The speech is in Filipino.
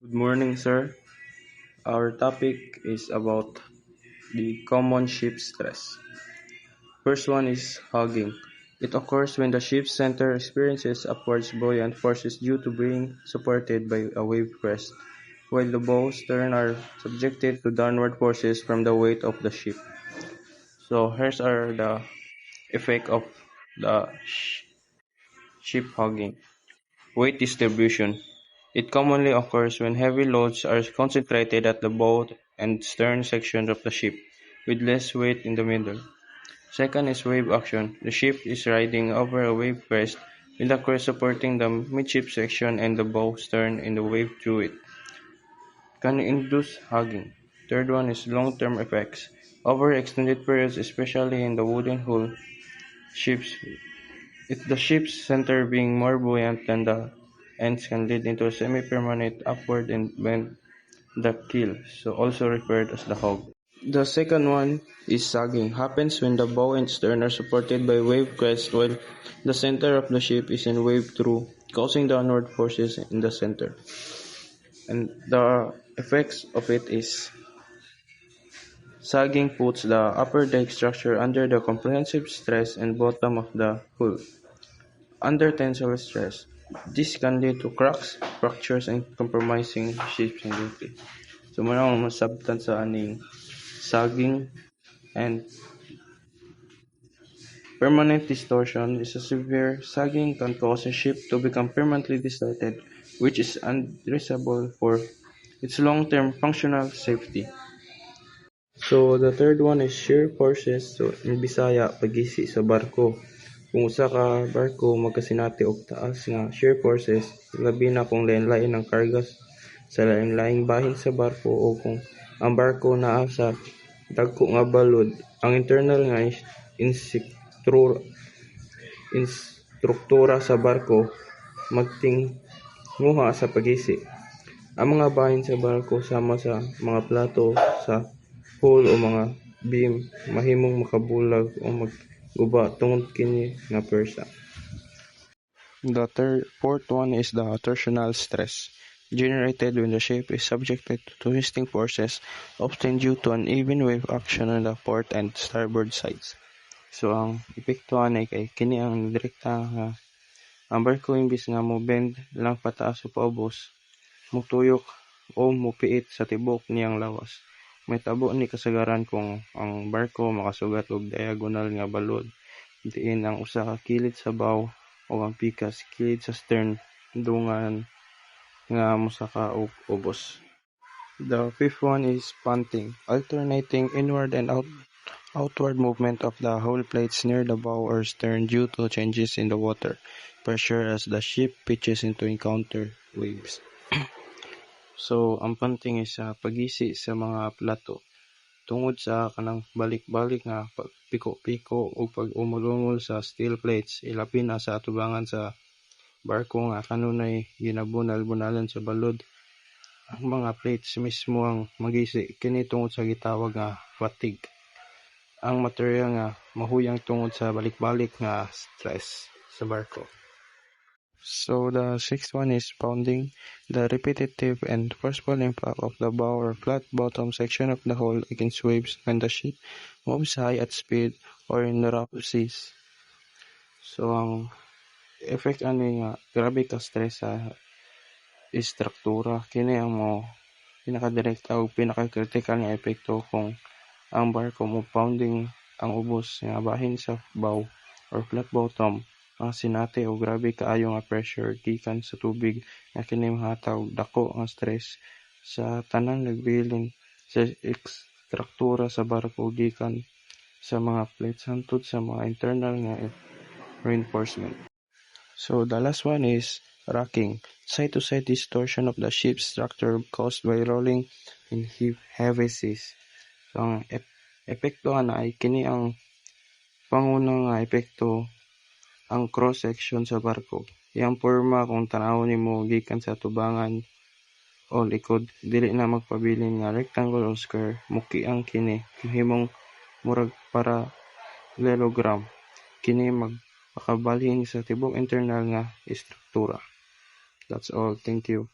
Good morning, sir. Our topic is about the common ship stress. First one is hugging. It occurs when the ship's center experiences upwards buoyant forces due to being supported by a wave crest, while the bow stern are subjected to downward forces from the weight of the ship. So here's are the effect of the ship hugging. Weight distribution. It commonly occurs when heavy loads are concentrated at the bow and stern sections of the ship, with less weight in the middle. Second is wave action. The ship is riding over a wave crest, with the crest supporting the midship section and the bow stern in the wave through it. Can induce hugging. Third one is long-term effects. Over extended periods, especially in the wooden hull ships, if the ship's center being more buoyant than the ends can lead into a semi-permanent upward bend the keel, so also referred as the hog. The second one is sagging. Happens when the bow and stern are supported by wave crest while the center of the ship is in wave through, causing downward forces in the center. And the effects of it is sagging puts the upper deck structure under the comprehensive stress and bottom of the hull under tensile stress. This can lead to cracks, fractures, and compromising ship's integrity. So, muna akong masabtan sa aning sagging and permanent distortion is a severe sagging can cause a ship to become permanently distorted, which is unreasonable for its long-term functional safety. So, the third one is shear forces. So, in Bisaya, pagisi sa barko. Kung usa ka barko magkasinati og taas nga shear forces, labi na kung lain-lain ang kargas sa lain-laing bahin sa barko o kung ang barko naa sa dagko nga balod, ang internal nga instruktura sa barko magtinguha sa pagisi. Ang mga bahin sa barko sama sa mga plato sa hull o mga beam mahimong makabulag o magguba tungod kini nga persa. The fourth one is the torsional stress, generated when the ship is subjected to twisting forces, often due to uneven wave action on the port and starboard sides. So ang epekto ani kay kini ang direkta nga ang barko imbis nga mo bend lang pataas o paubos, mutuyok o mupiit sa tibok niyang lawas. May tabo ni kasagaran kung ang barko makasugat og diagonal nga balod diin ang usa ka kilid sa bow o ang pikas kilid sa stern dungan nga mosaka og ubos. The fifth one is punting, alternating inward and outward movement of the hull plates near the bow or stern due to changes in the water pressure as the ship pitches into encounter waves. So, ang punting is pagisi sa mga plato tungod sa kanang balik-balik nga pagpiko-piko o pag-umol-umol sa steel plates, ilabi na sa atubangan sa barko nga kanunay ginabunal-bunalan sa balod. Ang mga plates mismo ang magisi kini tungod sa gitawag nga fatigue. Ang material nga mahuyang tungod sa balik-balik nga stress sa barko. So the sixth one is pounding, the repetitive and forceful impact of the bow or flat bottom section of the hull against waves when the ship moves high at speed or in the rough seas. So ang effect ani nga grabe ka stress sa istruktura, kini ang mo pinakadirekta o pinaka-critical nga epekto kung ang barko mo pounding ang ubos nga bahin sa bow or flat bottom ang sinati o grabe kaayo nga pressure gikan sa tubig nga kini mahatag dako nga stress sa tanang nagbilin sa istruktura sa barko gikan sa mga plates hangtod sa mga internal nga reinforcement. So the last one is rocking, side-to-side distortion of the ship's structure caused by rolling in heavy seas. So ang epekto na ay kini ang pangunang epekto ang cross-section sa barko. Iyang porma kung tanaw nimo gikan sa tubangan o likod, dili na magpabilin nga rectangle o square, muki ang kini, mahimong murag parallelogram. Kini magpakabalhin sa tibok internal nga istruktura. That's all. Thank you.